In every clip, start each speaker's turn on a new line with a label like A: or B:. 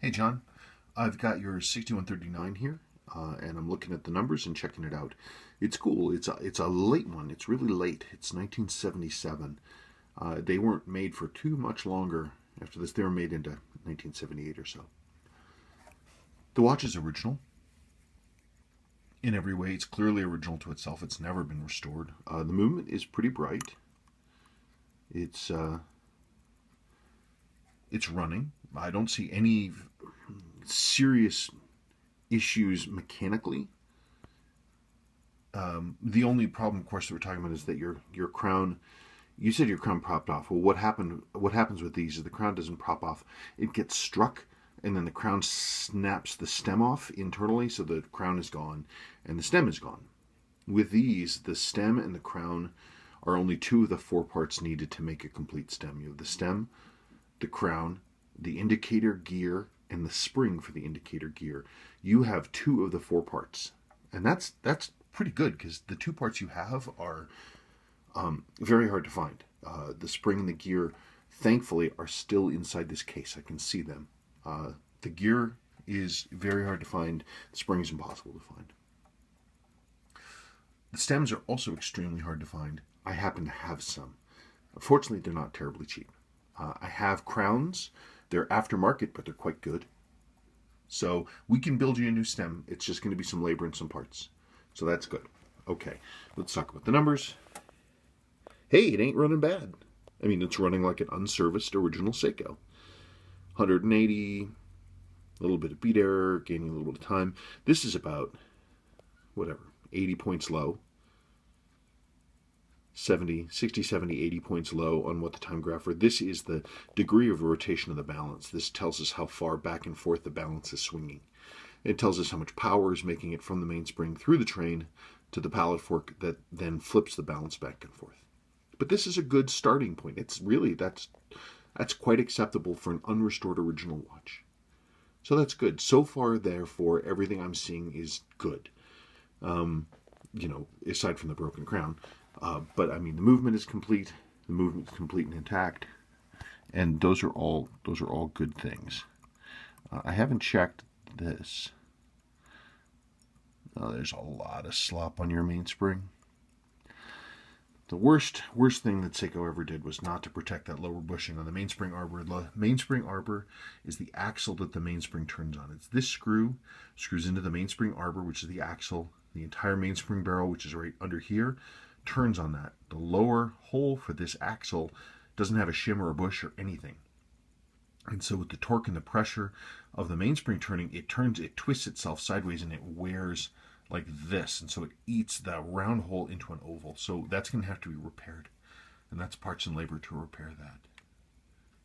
A: Hey John, I've got your 6139 here, and I'm looking at the numbers and checking it out. It's cool. It's a late one. It's really late. It's 1977. They weren't made for too much longer after this. They were made into 1978 or so. The watch is original in every way. It's clearly original to itself. It's never been restored. The movement is pretty bright. It's it's running. I don't see any serious issues mechanically. The only problem, of course, that we're talking about is that your crown. You said your crown popped off. Well, what happened? What happens with these is the crown doesn't pop off. It gets struck, and then the crown snaps the stem off internally, so the crown is gone, and the stem is gone. With these, the stem and the crown are only two of the four parts needed to make a complete stem. You have the stem, the crown, the indicator gear, and the spring for the indicator gear. You have two of the four parts, and that's pretty good because the two parts you have are very hard to find. The spring and the gear, thankfully, are still inside this case. I can see them. The gear is very hard to find. The spring is impossible to find. The stems are also extremely hard to find. I happen to have some. Unfortunately, they're not terribly cheap. I have crowns. They're aftermarket, but they're quite good. So we can build you a new stem. It's just going to be some labor and some parts. So that's good. Okay, let's talk about the numbers. Hey, it ain't running bad. I mean, it's running like an unserviced original Seiko. 180, a little bit of beat error, gaining a little bit of time. This is about, whatever, 80 points low. 70, 60, 70, 80 points low on what the time grapher. This is the degree of rotation of the balance. This tells us how far back and forth the balance is swinging. It tells us how much power is making it from the mainspring through the train to the pallet fork that then flips the balance back and forth. But this is a good starting point. It's really, that's quite acceptable for an unrestored original watch. So that's good. So far, therefore, everything I'm seeing is good. Aside from the broken crown. But I mean, the movement is complete. The movement is complete and intact, and those are all good things. I haven't checked this. There's a lot of slop on your mainspring. The worst thing that Seiko ever did was not to protect that lower bushing on the mainspring arbor. The mainspring arbor is the axle that the mainspring turns on. It's this screws into the mainspring arbor, which is the axle. The entire mainspring barrel, which is right under here, turns on that. The lower hole for this axle doesn't have a shim or a bush or anything. And so with the torque and the pressure of the mainspring turning, it twists itself sideways and it wears like this. And so it eats the round hole into an oval. So that's going to have to be repaired. And that's parts and labor to repair that.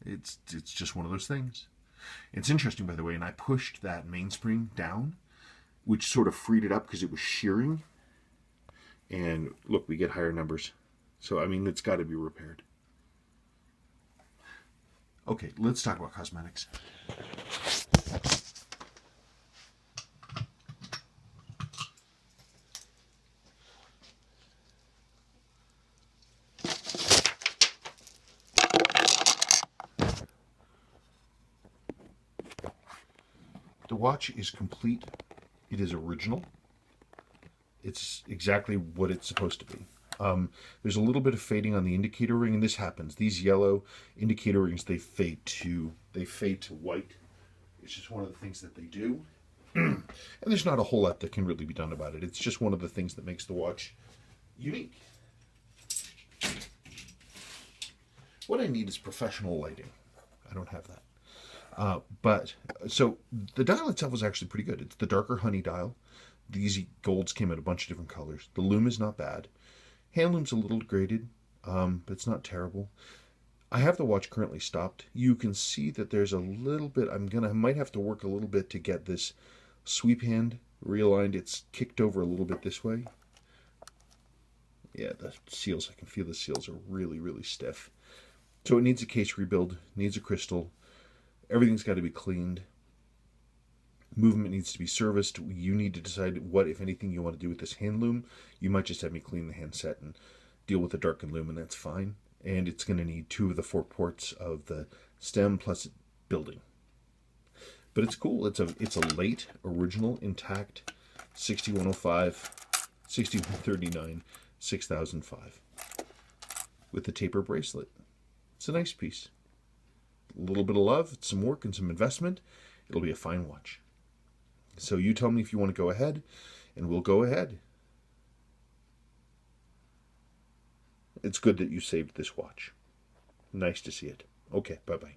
A: It's just one of those things. It's interesting, by the way, and I pushed that mainspring down, which sort of freed it up because it was shearing. And look, we get higher numbers. So, I mean, it's got to be repaired. Okay, let's talk about cosmetics. The watch is complete. It is original. It's exactly what it's supposed to be. There's a little bit of fading on the indicator ring, and this happens. These yellow indicator rings, they fade to white. It's just one of the things that they do. And there's not a whole lot that can really be done about it. It's just one of the things that makes the watch unique. What I need is professional lighting. I don't have that. So the dial itself is actually pretty good. It's the darker honey dial. These golds came in a bunch of different colors. The loom is not bad. Hand loom's a little degraded, but it's not terrible. I have the watch currently stopped. You can see that there's a little bit. I might have to work a little bit to get this sweep hand realigned. It's kicked over a little bit this way. Yeah, the seals, I can feel the seals are really, really stiff. So it needs a case rebuild, needs a crystal. Everything's got to be cleaned. Movement needs to be serviced. You need to decide what, if anything, you want to do with this hand loom. You might just have me clean the handset and deal with the darkened loom, and that's fine. And it's going to need two of the four ports of the stem plus building. But it's cool. It's a late, original, intact 6105, 6139, 6005 with the taper bracelet. It's a nice piece. A little bit of love, some work, and some investment. It'll be a fine watch. So you tell me if you want to go ahead, and we'll go ahead. It's good that you saved this watch. Nice to see it. Okay, bye-bye.